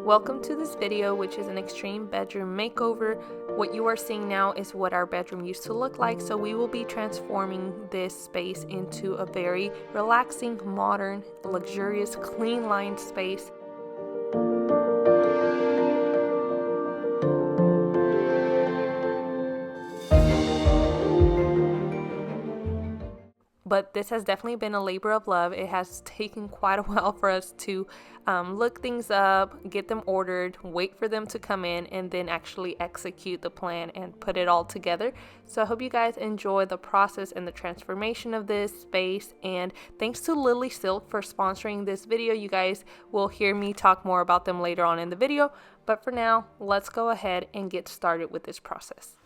Welcome to this video, which is an extreme bedroom makeover. What you are seeing now is what our bedroom used to look like, so we will be transforming this space into a very relaxing, modern, luxurious, clean lined space. But this has definitely been a labor of love. It has taken quite a while for us to look things up, get them ordered, wait for them to come in, and then actually execute the plan and put it all together. So I hope you guys enjoy the process and the transformation of this space. And thanks to lilysilk for sponsoring this video. You guys will hear me talk more about them later on in the video. But for now, let's go ahead and get started with this process.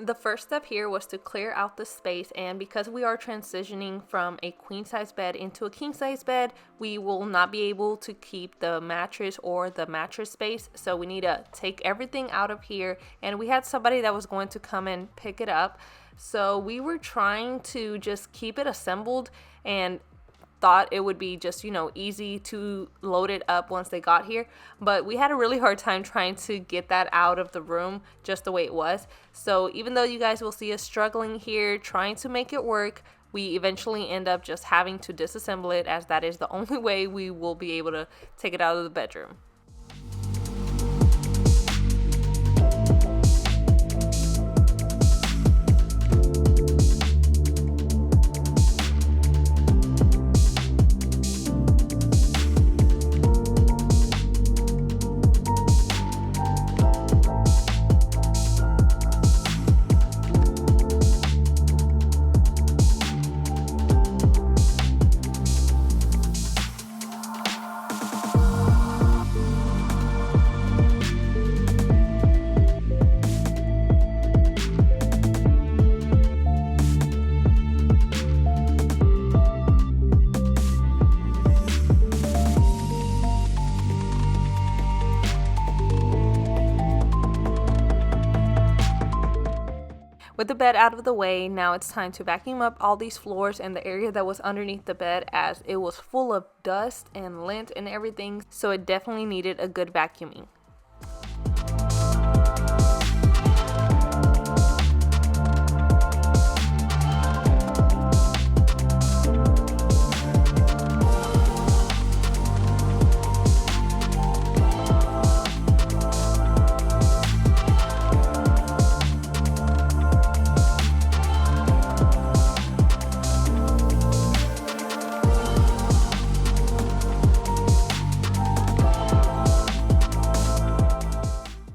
The first step here was to clear out the space, and because we are transitioning from a queen size bed into a king size bed, we will not be able to keep the mattress or the mattress space, so we need to take everything out of here. And we had somebody that was going to come and pick it up, so we were trying to just keep it assembled and thought it would be just, easy to load it up once they got here, but we had a really hard time trying to get that out of the room just the way it was. So even though you guys will see us struggling here trying to make it work, we eventually end up just having to disassemble it, as that is the only way we will be able to take it out of the bedroom. With the bed out of the way, now it's time to vacuum up all these floors and the area that was underneath the bed, as it was full of dust and lint and everything, so it definitely needed a good vacuuming.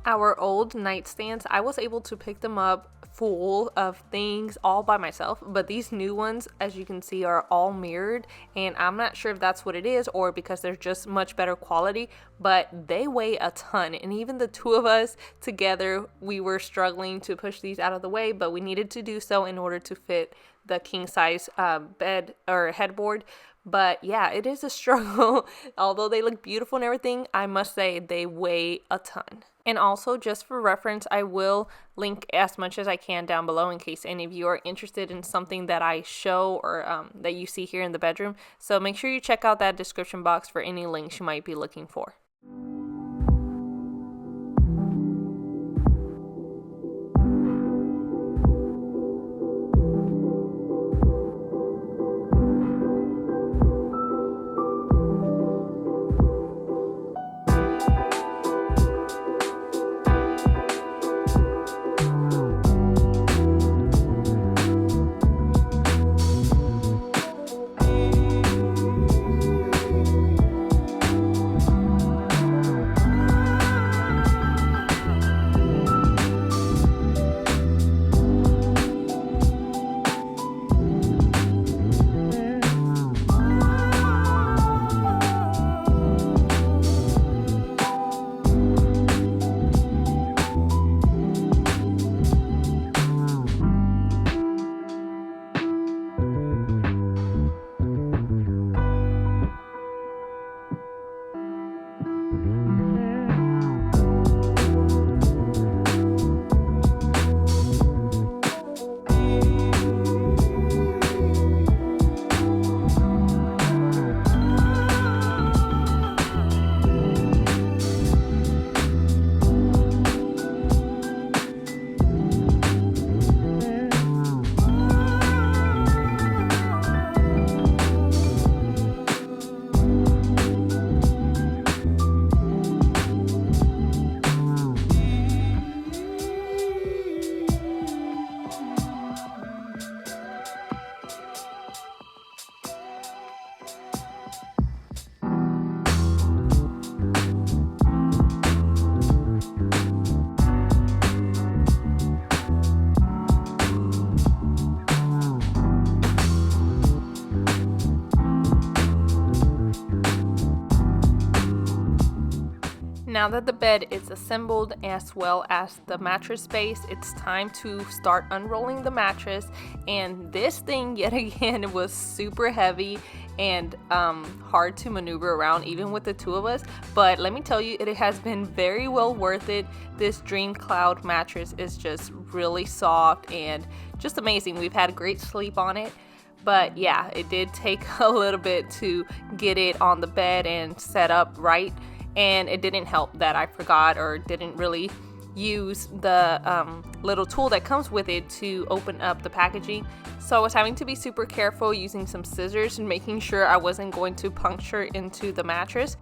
Our old nightstands, I was able to pick them up full of things all by myself, but these new ones, as you can see, are all mirrored, and I'm not sure if that's what it is or because they're just much better quality, but they weigh a ton, and even the two of us together, we were struggling to push these out of the way, but we needed to do so in order to fit the king size bed or headboard. But yeah, it is a struggle. Although they look beautiful and everything, I must say they weigh a ton. And also, just for reference, I will link as much as I can down below in case any of you are interested in something that I show or that you see here in the bedroom. So make sure you check out that description box for any links you might be looking for. Now that the bed is assembled as well as the mattress base, it's time to start unrolling the mattress. And this thing yet again was super heavy and hard to maneuver around even with the two of us, but let me tell you, it has been very well worth it. This Dream Cloud mattress is just really soft and just amazing. We've had great sleep on it. But yeah, it did take a little bit to get it on the bed and set up right. And it didn't help that I forgot or didn't really use the little tool that comes with it to open up the packaging. So I was having to be super careful using some scissors and making sure I wasn't going to puncture into the mattress.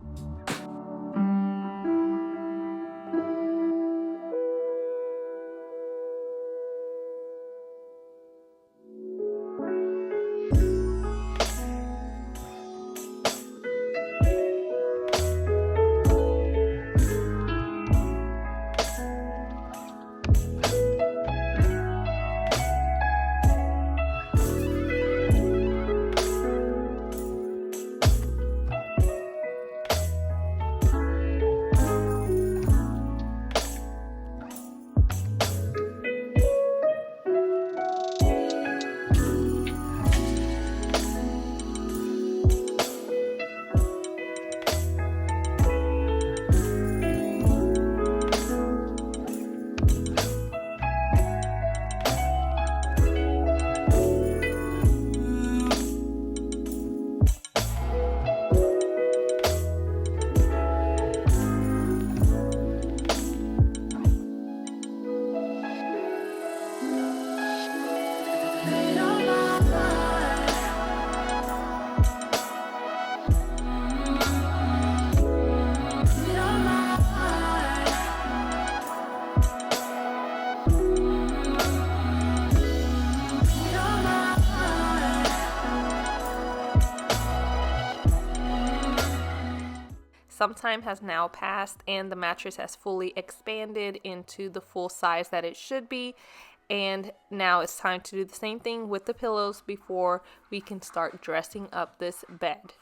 Some time has now passed and the mattress has fully expanded into the full size that it should be. And now it's time to do the same thing with the pillows before we can start dressing up this bed.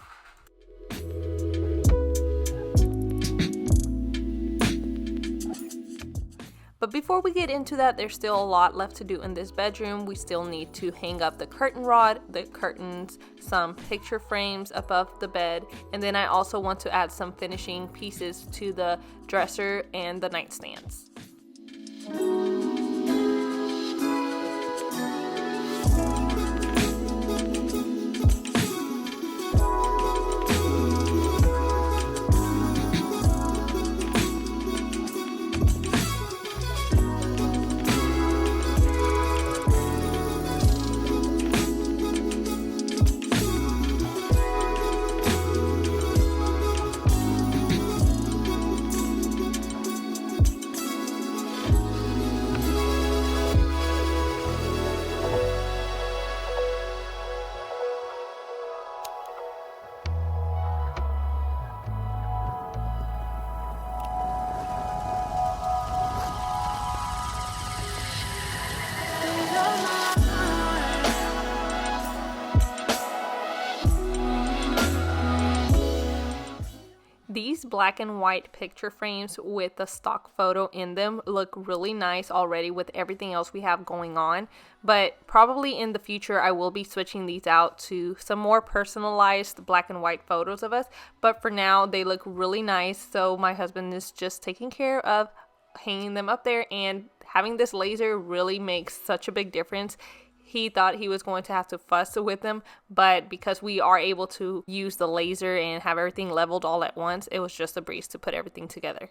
But before we get into that, there's still a lot left to do in this bedroom. We still need to hang up the curtain rod, the curtains, some picture frames above the bed, and then I also want to add some finishing pieces to the dresser and the nightstands. These black and white picture frames with the stock photo in them look really nice already with everything else we have going on, but probably in the future I will be switching these out to some more personalized black and white photos of us, but for now they look really nice, so my husband is just taking care of hanging them up there, and having this laser really makes such a big difference. He thought he was going to have to fuss with them, but because we are able to use the laser and have everything leveled all at once, it was just a breeze to put everything together.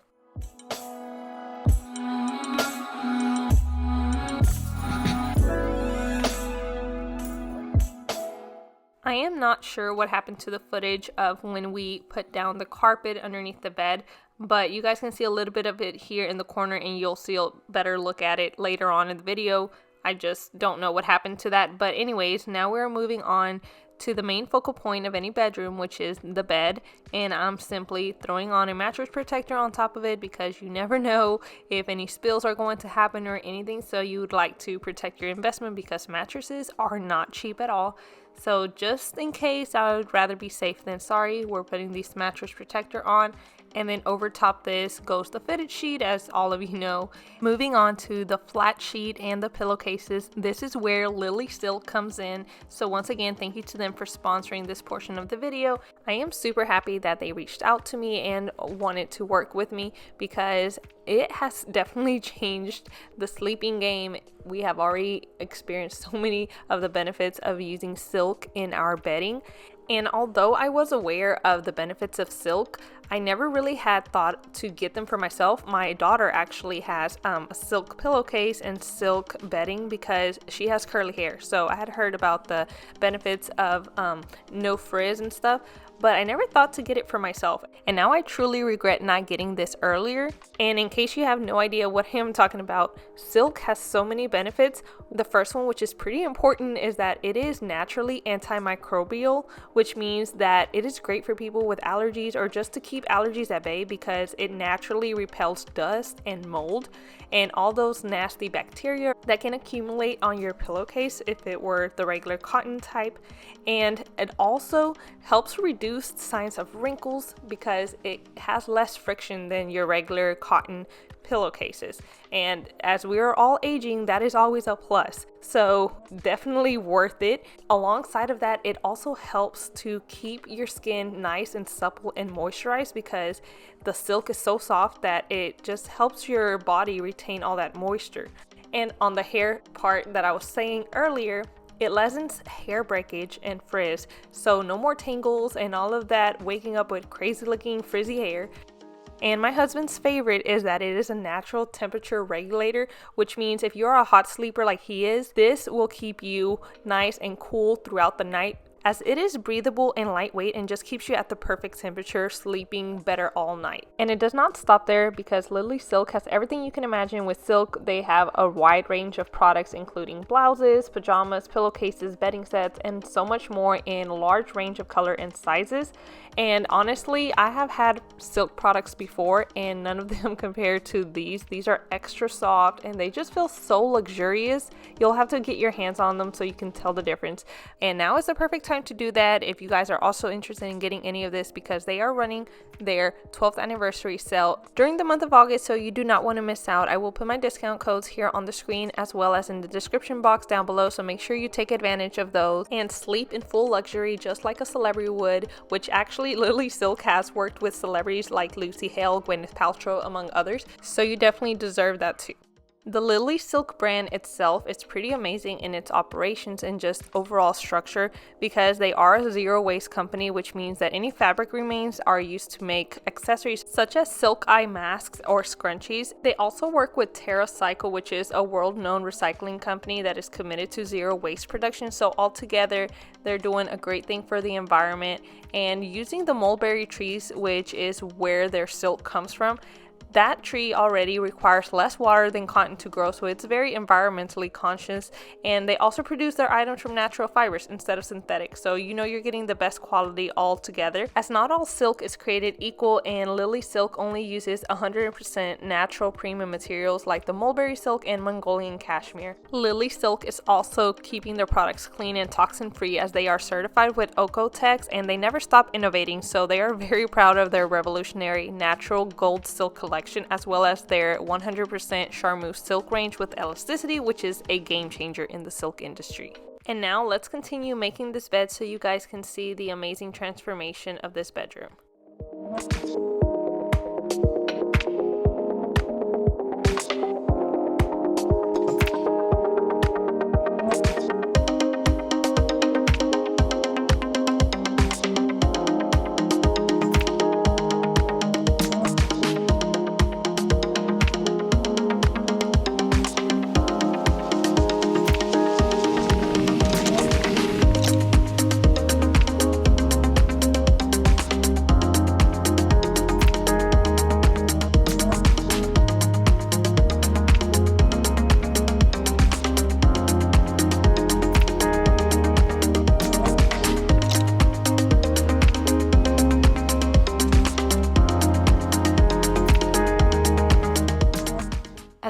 I am not sure what happened to the footage of when we put down the carpet underneath the bed, but you guys can see a little bit of it here in the corner and you'll see a better look at it later on in the video. I just don't know what happened to that. But anyways, now we're moving on to the main focal point of any bedroom, which is the bed. And I'm simply throwing on a mattress protector on top of it because you never know if any spills are going to happen or anything. So you would like to protect your investment because mattresses are not cheap at all. So just in case, I would rather be safe than sorry. We're putting this mattress protector on. And then over top this goes the fitted sheet, as all of you know. Moving on to the flat sheet and the pillowcases, this is where lilysilk comes in. So once again, thank you to them for sponsoring this portion of the video. I am super happy that they reached out to me and wanted to work with me, because it has definitely changed the sleeping game. We have already experienced so many of the benefits of using silk in our bedding. And although I was aware of the benefits of silk, I never really had thought to get them for myself. My daughter actually has a silk pillowcase and silk bedding because she has curly hair. So I had heard about the benefits of no frizz and stuff, but I never thought to get it for myself. And now I truly regret not getting this earlier. And in case you have no idea what I'm talking about, silk has so many benefits. The first one, which is pretty important, is that it is naturally antimicrobial, which means that it is great for people with allergies or just to keep allergies at bay, because it naturally repels dust and mold and all those nasty bacteria that can accumulate on your pillowcase if it were the regular cotton type. And it also helps reduce signs of wrinkles because it has less friction than your regular cotton pillowcases. And as we are all aging, that is always a plus. So definitely worth it. Alongside of that, it also helps to keep your skin nice and supple and moisturized, because the silk is so soft that it just helps your body retain all that moisture. And on the hair part that I was saying earlier, it lessens hair breakage and frizz, so no more tangles and all of that waking up with crazy looking frizzy hair. And my husband's favorite is that it is a natural temperature regulator, which means if you're a hot sleeper like he is, this will keep you nice and cool throughout the night, as it is breathable and lightweight and just keeps you at the perfect temperature, sleeping better all night. And it does not stop there, because lilysilk has everything you can imagine with silk. They have a wide range of products, including blouses, pajamas, pillowcases, bedding sets, and so much more in a large range of color and sizes. And honestly, I have had silk products before and none of them compare to these. These are extra soft and they just feel so luxurious. You'll have to get your hands on them so you can tell the difference. And now is the perfect time to do that if you guys are also interested in getting any of this, because they are running their 12th anniversary sale during the month of August, so you do not want to miss out. I will put my discount codes here on the screen as well as in the description box down below, so make sure you take advantage of those and sleep in full luxury just like a celebrity would, which actually lilysilk has worked with celebrities like Lucy Hale, Gwyneth Paltrow, among others, so you definitely deserve that too. The lilysilk brand itself is pretty amazing in its operations and just overall structure, because they are a zero waste company, which means that any fabric remains are used to make accessories such as silk eye masks or scrunchies. They also work with TerraCycle, which is a world-known recycling company that is committed to zero waste production. So altogether, they're doing a great thing for the environment. And using the mulberry trees, which is where their silk comes from, that tree already requires less water than cotton to grow, so it's very environmentally conscious. And they also produce their items from natural fibers instead of synthetic, so you know you're getting the best quality all together. As not all silk is created equal, and lilysilk only uses 100% natural premium materials like the mulberry silk and Mongolian cashmere. Lilysilk is also keeping their products clean and toxin free, as they are certified with Oeko-Tex, and they never stop innovating, so they are very proud of their revolutionary natural gold silk collection, as well as their 100% charmeuse silk range with elasticity, which is a game changer in the silk industry. And now let's continue making this bed so you guys can see the amazing transformation of this bedroom.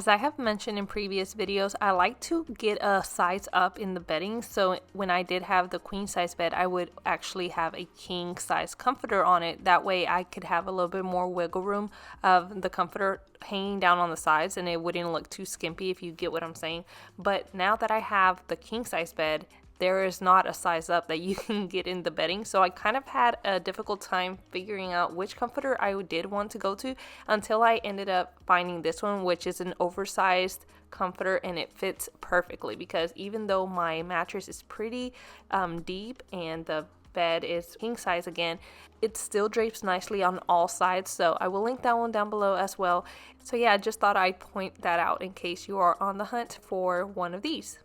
As I have mentioned in previous videos, I like to get a size up in the bedding. So when I did have the queen size bed, I would actually have a king size comforter on it. That way I could have a little bit more wiggle room of the comforter hanging down on the sides and it wouldn't look too skimpy, if you get what I'm saying. But now that I have the king size bed, there is not a size up that you can get in the bedding. So I kind of had a difficult time figuring out which comforter I did want to go to until I ended up finding this one, which is an oversized comforter, and it fits perfectly because even though my mattress is pretty deep and the bed is king size again, it still drapes nicely on all sides. So I will link that one down below as well. So yeah, I just thought I'd point that out in case you are on the hunt for one of these.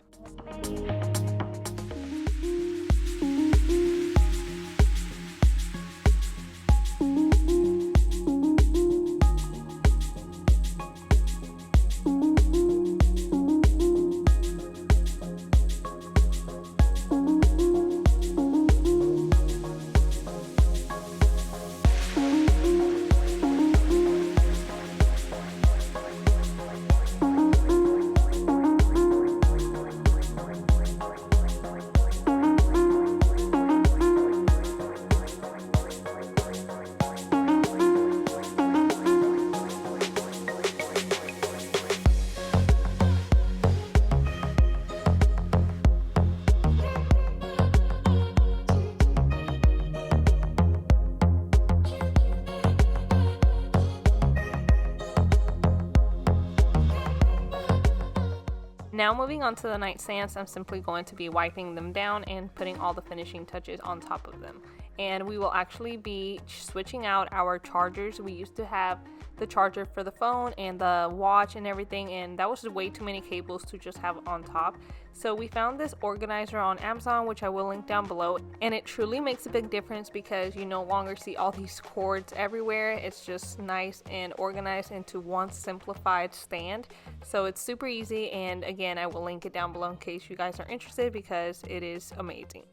Now moving on to the nightstands, I'm simply going to be wiping them down and putting all the finishing touches on top of them. And we will actually be switching out our chargers. We used to have the charger for the phone and the watch and everything, and that was way too many cables to just have on top. So we found this organizer on Amazon, which I will link down below, and it truly makes a big difference because you no longer see all these cords everywhere. It's just nice and organized into one simplified stand. So it's super easy, and again, I will link it down below in case you guys are interested because it is amazing.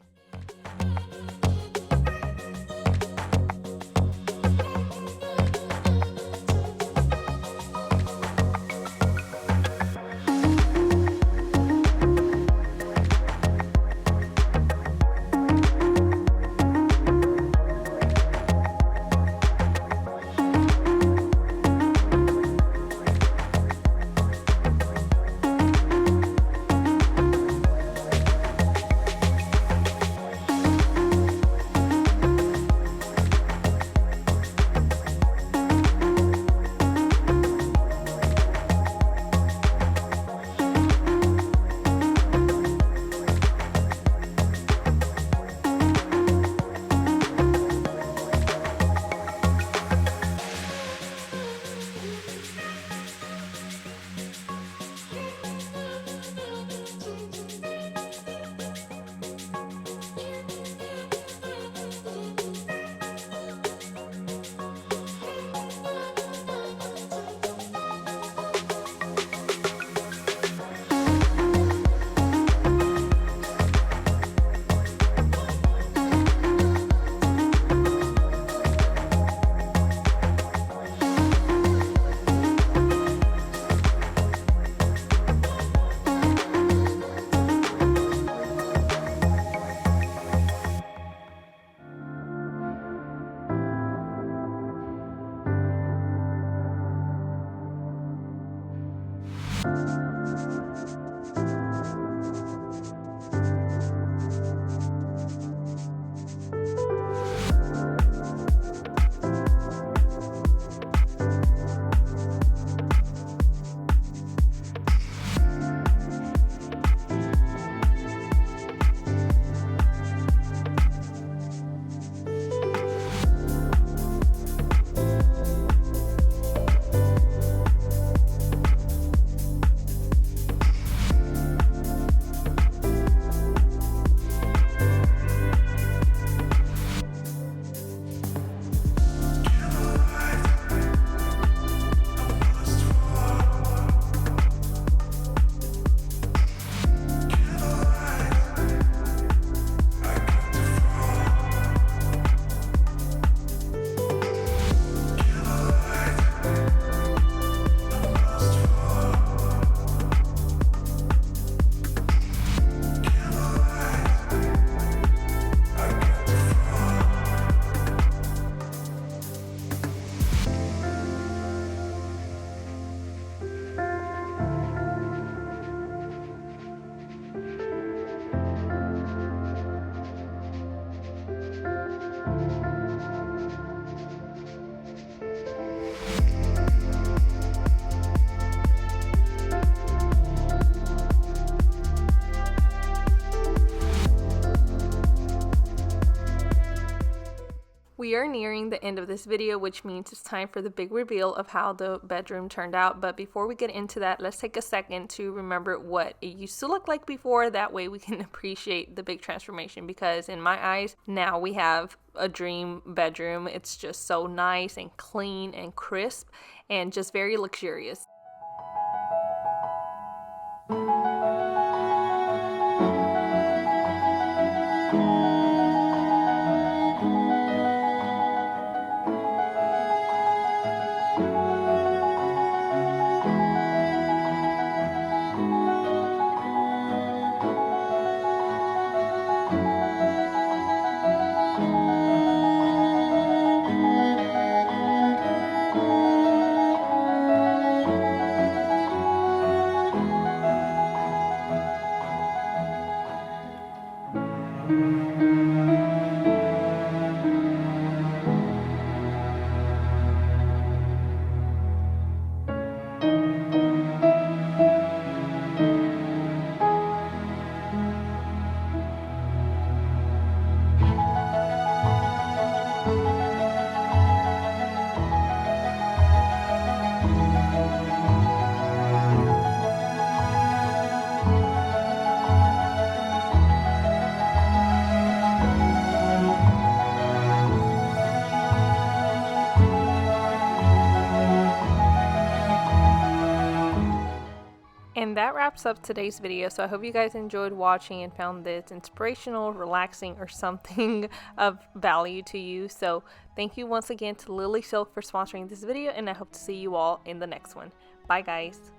We are nearing the end of this video, which means it's time for the big reveal of how the bedroom turned out. But before we get into that, let's take a second to remember what it used to look like before. That way we can appreciate the big transformation, because in my eyes, now we have a dream bedroom. It's just so nice and clean and crisp and just very luxurious. And that wraps up today's video. So I hope you guys enjoyed watching and found this inspirational, relaxing, or something of value to you. So thank you once again to lilysilk for sponsoring this video, and I hope to see you all in the next one. Bye guys.